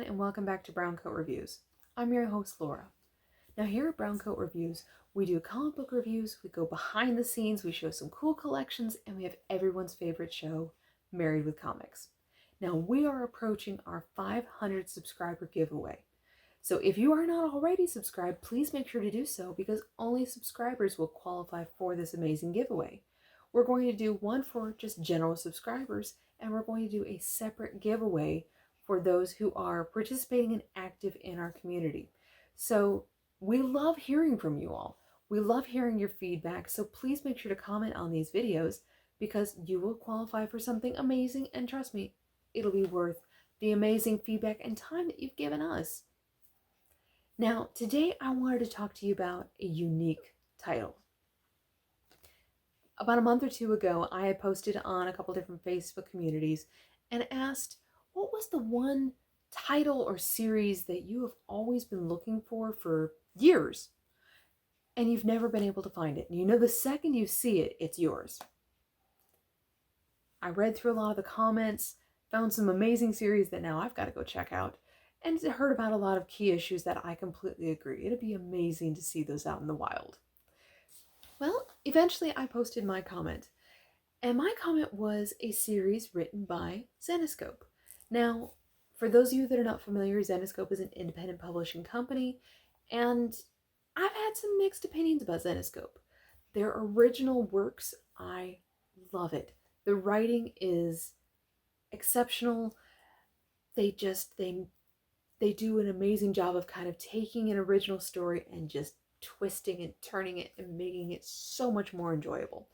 and welcome back to Brown Coat Reviews. I'm your host, Laura. Now here at Brown Coat Reviews, we do comic book reviews, we go behind the scenes, we show some cool collections, and we have everyone's favorite show, Married with Comics. Now we are approaching our 500 subscriber giveaway. So if you are not already subscribed, please make sure to do so because only subscribers will qualify for this amazing giveaway. We're going to do one for just general subscribers, and we're going to do a separate giveaway for those who are participating and active in our community. So we love hearing from you all. We love hearing your feedback, so please make sure to comment on these videos because you will qualify for something amazing, and trust me, it'll be worth the amazing feedback and time that you've given us. Now, today I wanted to talk to you about a unique title. About a month or two ago, I had posted on a couple different Facebook communities and asked, what was the one title or series that you have always been looking for years and you've never been able to find it? And you know the second you see it, it's yours. I read through a lot of the comments, found some amazing series that now I've got to go check out, and heard about a lot of key issues that I completely agree. It'd be amazing to see those out in the wild. Well, eventually I posted my comment, and my comment was a series written by Zenescope. Now, for those of you that are not familiar, Zenescope is an independent publishing company, and I've had some mixed opinions about Zenescope. Their original works, I love it. The writing is exceptional. They do an amazing job of kind of taking an original story and just twisting and turning it and making it so much more enjoyable.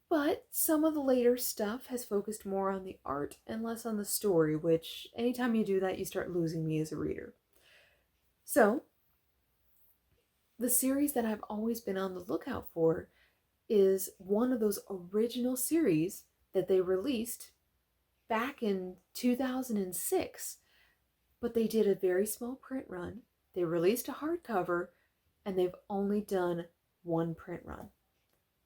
But some of the later stuff has focused more on the art and less on the story, which anytime you do that, you start losing me as a reader. So, the series that I've always been on the lookout for is one of those original series that they released back in 2006, but they did a very small print run. They released a hardcover, and they've only done one print run.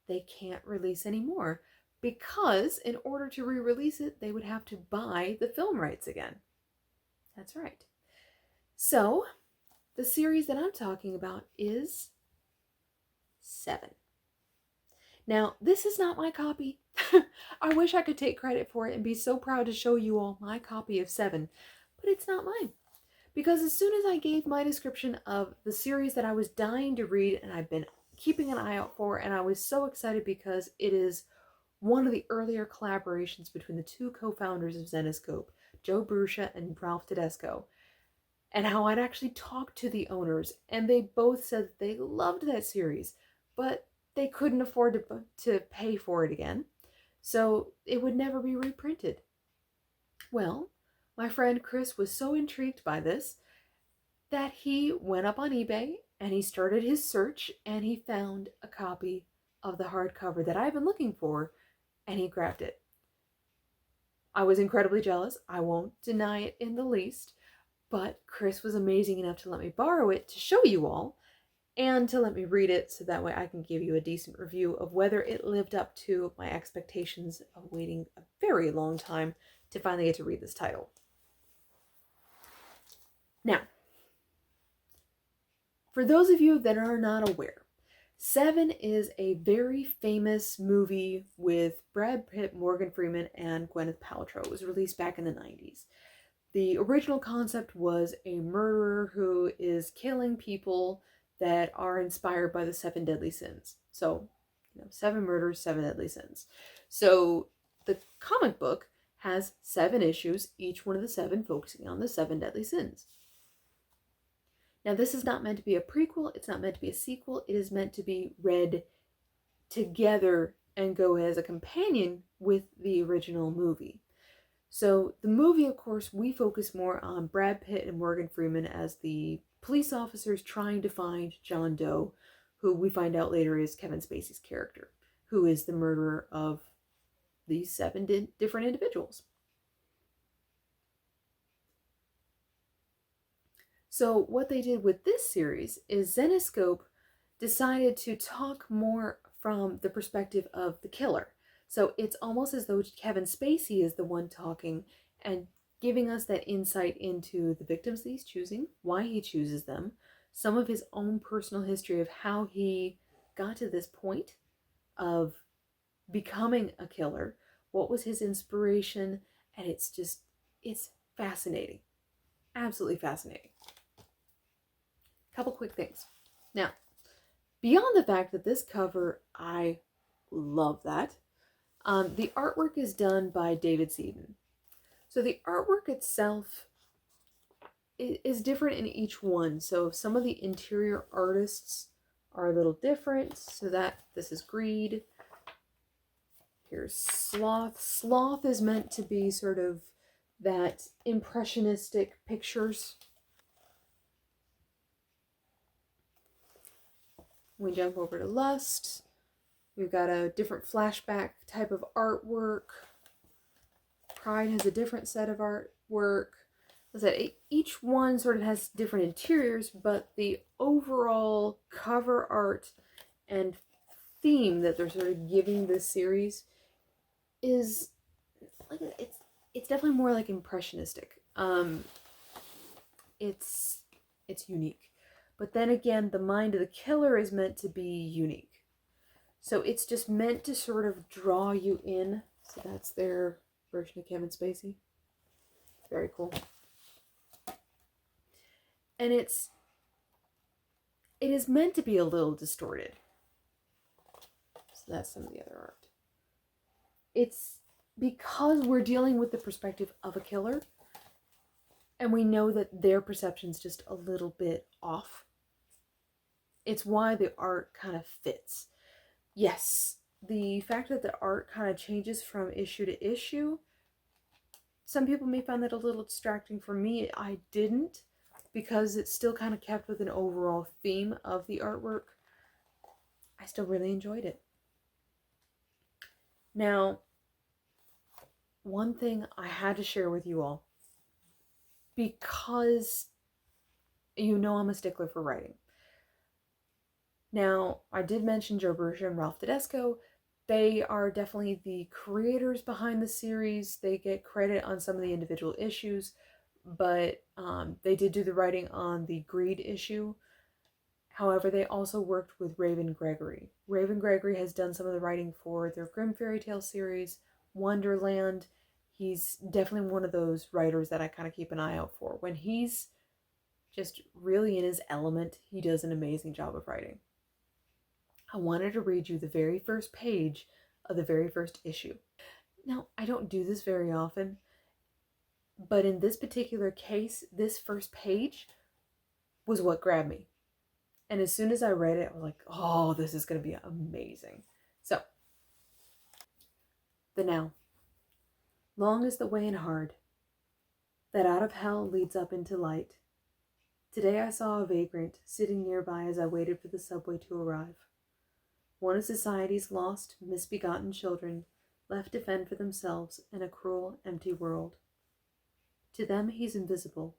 They can't release anymore because in order to re-release it, they would have to buy the film rights again. That's right. So, the series that I'm talking about is Seven. Now, this is not my copy. I wish I could take credit for it and be so proud to show you all my copy of Seven, but it's not mine. Because as soon as I gave my description of the series that I was dying to read and I've been keeping an eye out for, and I was so excited because it is one of the earlier collaborations between the two co-founders of Zenescope, Joe Bruscia and Ralph Tedesco, and how I'd actually talked to the owners, and they both said that they loved that series, but they couldn't afford to pay for it again, so it would never be reprinted. Well, my friend Chris was so intrigued by this that he went up on eBay and he started his search and he found a copy of the hardcover that I've been looking for, and he grabbed it. I was incredibly jealous. I won't deny it in the least, but Chris was amazing enough to let me borrow it to show you all and to let me read it so that way I can give you a decent review of whether it lived up to my expectations of waiting a very long time to finally get to read this title. Now, for those of you that are not aware, Seven is a very famous movie with Brad Pitt, Morgan Freeman, and Gwyneth Paltrow. It was released back in the 90s. The original concept was a murderer who is killing people that are inspired by the 7 deadly sins. So, 7 murders, 7 deadly sins. So, the comic book has 7 issues, each one of the 7 focusing on the 7 deadly sins. Now, this is not meant to be a prequel. It's not meant to be a sequel. It is meant to be read together and go as a companion with the original movie. So the movie, of course, we focus more on Brad Pitt and Morgan Freeman as the police officers trying to find John Doe, who we find out later is Kevin Spacey's character, who is the murderer of these 7 different individuals. So what they did with this series is Zenescope decided to talk more from the perspective of the killer. So it's almost as though Kevin Spacey is the one talking and giving us that insight into the victims that he's choosing, why he chooses them, some of his own personal history of how he got to this point of becoming a killer, what was his inspiration, and it's fascinating. Absolutely fascinating. Couple quick things. Now, beyond the fact that this cover, I love that, the artwork is done by David Seaton. So the artwork itself is different in each one. So some of the interior artists are a little different. So that this is Greed. Here's Sloth. Sloth is meant to be sort of that impressionistic pictures. We jump over to Lust. We've got a different flashback type of artwork. Pride has a different set of artwork. As I said, each one sort of has different interiors, but the overall cover art and theme that they're sort of giving this series is like it's definitely more like impressionistic. It's unique. But then again, the mind of the killer is meant to be unique. So it's just meant to sort of draw you in. So that's their version of Kevin Spacey. Very cool. And it is meant to be a little distorted. So that's some of the other art. It's because we're dealing with the perspective of a killer, and we know that their perception's just a little bit off. It's why the art kind of fits. Yes, the fact that the art kind of changes from issue to issue, some people may find that a little distracting. For me, I didn't, because it's still kind of kept with an overall theme of the artwork. I still really enjoyed it. Now, one thing I had to share with you all, because you know I'm a stickler for writing. Now, I did mention Joe Berger and Ralph Tedesco. They are definitely the creators behind the series. They get credit on some of the individual issues, but they did do the writing on the Greed issue. However, they also worked with Raven Gregory. Raven Gregory has done some of the writing for their Grimm Fairy Tale series, Wonderland. He's definitely one of those writers that I kind of keep an eye out for. When he's just really in his element, he does an amazing job of writing. I wanted to read you the very first page of the very first issue. Now, I don't do this very often, but in this particular case, this first page was what grabbed me. And as soon as I read it, I was like, oh, this is going to be amazing. So, the now. Long is the way and hard, that out of hell leads up into light. Today I saw a vagrant sitting nearby as I waited for the subway to arrive. One of society's lost, misbegotten children, left to fend for themselves in a cruel, empty world. To them he's invisible.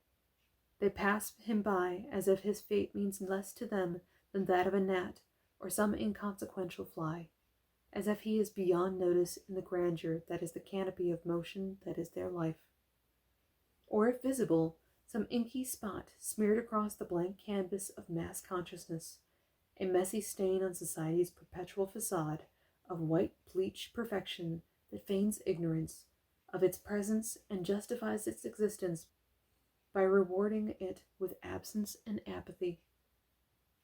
They pass him by as if his fate means less to them than that of a gnat or some inconsequential fly, as if he is beyond notice in the grandeur that is the canopy of motion that is their life. Or if visible, some inky spot smeared across the blank canvas of mass consciousness, a messy stain on society's perpetual facade of white bleached perfection that feigns ignorance of its presence and justifies its existence by rewarding it with absence and apathy.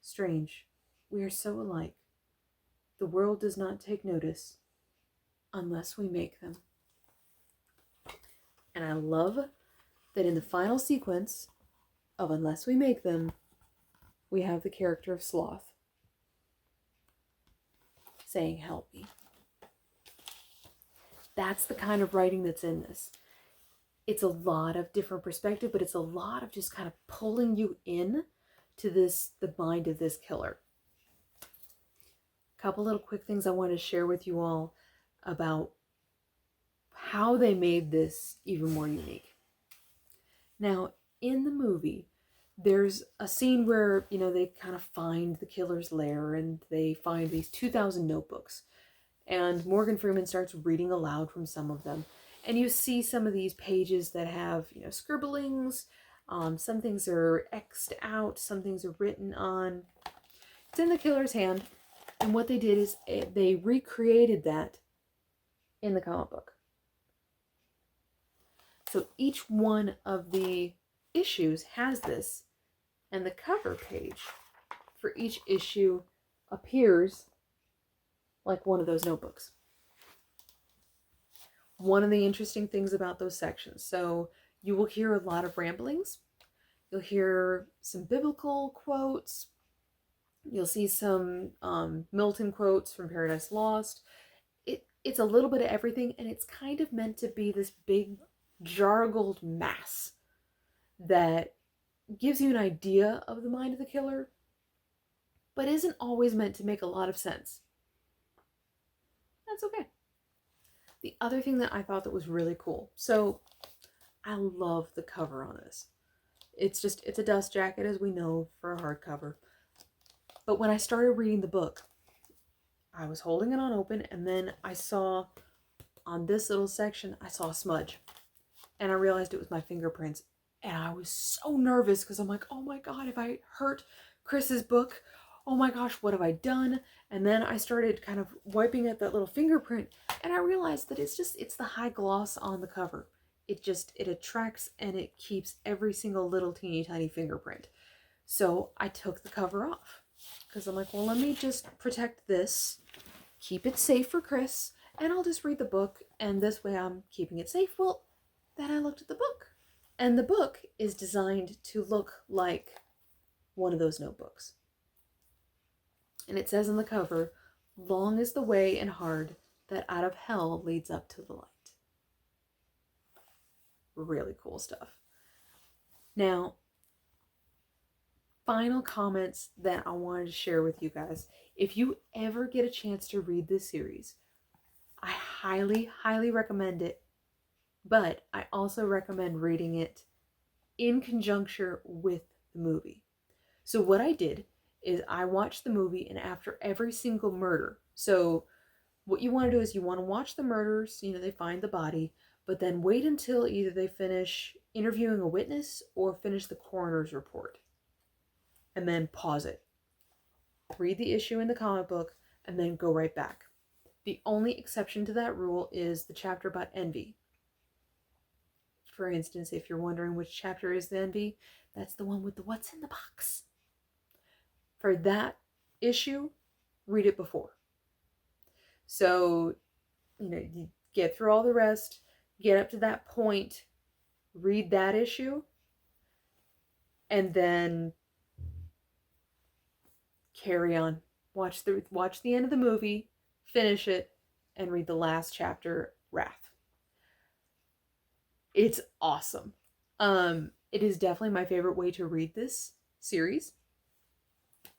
Strange, we are so alike. The world does not take notice unless we make them. And I love that in the final sequence of Unless We Make Them, we have the character of Sloth saying, help me. That's the kind of writing that's in this. It's a lot of different perspective, but it's a lot of just kind of pulling you in to the mind of this killer. A couple little quick things I want to share with you all about how they made this even more unique. Now, in the movie, there's a scene where, they kind of find the killer's lair and they find these 2,000 notebooks. And Morgan Freeman starts reading aloud from some of them. And you see some of these pages that have, scribblings. Some things are X'd out, some things are written on. It's in the killer's hand. And what they did is they recreated that in the comic book. So each one of the issues has this, and the cover page for each issue appears like one of those notebooks. One of the interesting things about those sections, so you will hear a lot of ramblings. You'll hear some biblical quotes. You'll see some Milton quotes from Paradise Lost. It's a little bit of everything, and it's kind of meant to be this big jargled mass that gives you an idea of the mind of the killer, but isn't always meant to make a lot of sense. That's okay. The other thing that I thought that was really cool, so I love the cover on this. It's a dust jacket, as we know, for a hardcover. But when I started reading the book, I was holding it on open, and then I saw on this little section, I saw a smudge. And I realized it was my fingerprints. And I was so nervous because I'm like, oh my God, have I hurt Chris's book? Oh my gosh, what have I done? And then I started kind of wiping at that little fingerprint, and I realized that it's the high gloss on the cover. It attracts and it keeps every single little teeny tiny fingerprint. So I took the cover off because I'm like, well, let me just protect this, keep it safe for Chris, and I'll just read the book, and this way I'm keeping it safe. Well, then I looked at the book, and the book is designed to look like one of those notebooks. And it says on the cover, long is the way and hard that out of hell leads up to the light. Really cool stuff. Now, final comments that I wanted to share with you guys. If you ever get a chance to read this series, I highly, highly recommend it. But I also recommend reading it in conjunction with the movie. So what I did is I watched the movie, and after every single murder, so what you want to do is you want to watch the murders, they find the body, but then wait until either they finish interviewing a witness or finish the coroner's report. And then pause it. Read the issue in the comic book, and then go right back. The only exception to that rule is the chapter about envy. For instance, if you're wondering which chapter is the envy, that's the one with the what's in the box. For that issue, read it before. So, you get through all the rest, get up to that point, read that issue, and then carry on. Watch the end of the movie, finish it, and read the last chapter, Wrath. It's awesome. It is definitely my favorite way to read this series.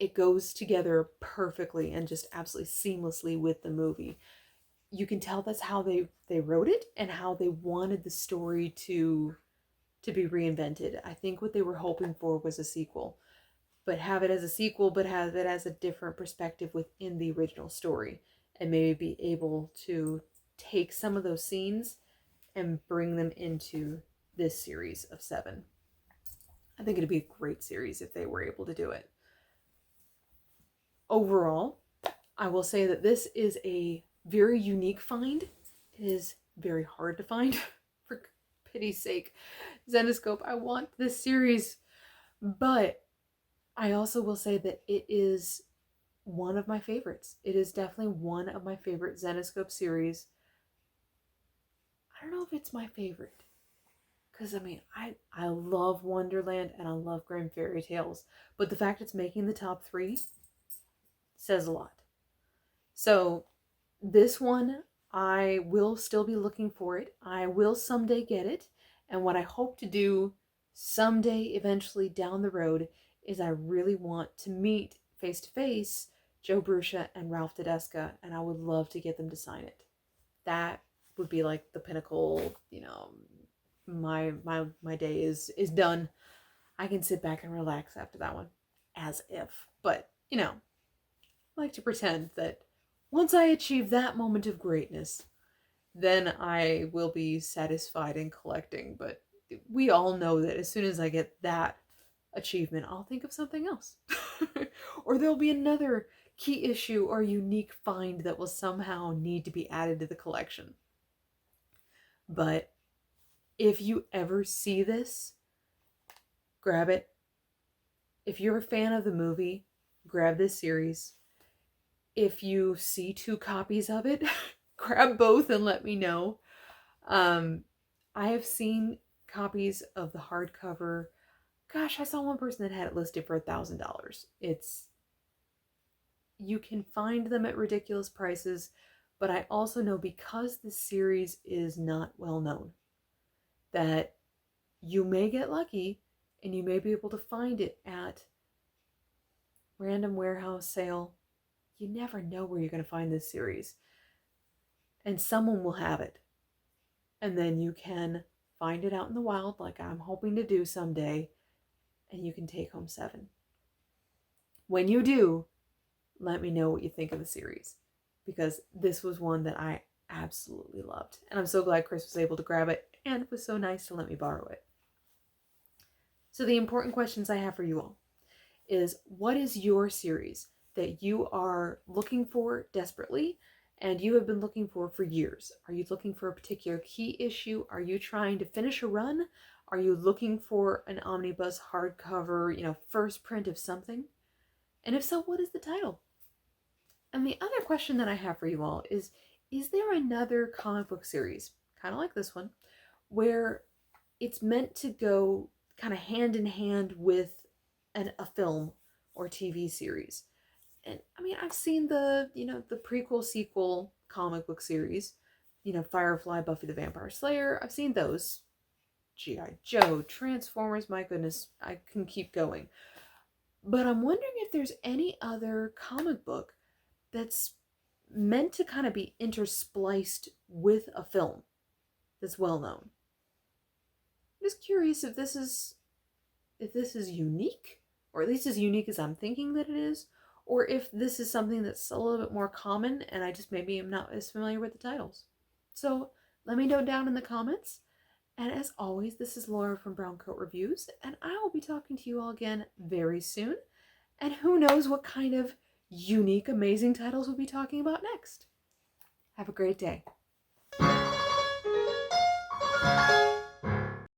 It goes together perfectly and just absolutely seamlessly with the movie. You can tell that's how they wrote it and how they wanted the story to be reinvented. I think what they were hoping for was a sequel, but have it as a sequel, but have it as a different perspective within the original story, and maybe be able to take some of those scenes and bring them into this series of 7. I think it'd be a great series if they were able to do it. Overall, I will say that this is a very unique find. It is very hard to find, for pity's sake. Zenescope, I want this series, but I also will say that it is one of my favorites. It is definitely one of my favorite Zenescope series. I don't know if it's my favorite, because I love Wonderland and I love Grimm Fairy Tales, but the fact it's making the top 3 says a lot. So this one, I will still be looking for it. I will someday get it. And what I hope to do someday, eventually down the road, is I really want to meet face to face Joe Bruscia and Ralph Tedesca, and I would love to get them to sign it. That would be like the pinnacle. My day is done. I can sit back and relax after that one, as if. But I like to pretend that once I achieve that moment of greatness, then I will be satisfied in collecting. But we all know that as soon as I get that achievement, I'll think of something else. Or there'll be another key issue or unique find that will somehow need to be added to the collection. But if you ever see this, grab it. If you're a fan of the movie, grab this series. If you see 2 copies of it, grab both and let me know. I have seen copies of the hardcover. Gosh, I saw one person that had it listed for $1,000. You can find them at ridiculous prices, but I also know, because the series is not well known, that you may get lucky and you may be able to find it at random warehouse sale. You never know where you're going to find this series. And someone will have it. And then you can find it out in the wild, like I'm hoping to do someday, and you can take home 7. When you do, let me know what you think of the series, because this was one that I absolutely loved. And I'm so glad Chris was able to grab it and was so nice to let me borrow it. So the important questions I have for you all is, what is your series that you are looking for desperately and you have been looking for years? Are you looking for a particular key issue? Are you trying to finish a run? Are you looking for an omnibus hardcover, first print of something? And if so, what is the title? And the other question that I have for you all is there another comic book series, kind of like this one, where it's meant to go kind of hand in hand with a film or TV series? And I mean, I've seen the prequel sequel comic book series, Firefly, Buffy the Vampire Slayer. I've seen those. G.I. Joe, Transformers, my goodness, I can keep going. But I'm wondering if there's any other comic book that's meant to kind of be interspliced with a film that's well known. I'm just curious if this is unique, or at least as unique as I'm thinking that it is, or if this is something that's a little bit more common and I just maybe am not as familiar with the titles. So let me know down in the comments. And as always, this is Laura from Browncoat Reviews, and I will be talking to you all again very soon. And who knows what kind of unique, amazing titles we'll be talking about next. Have a great day.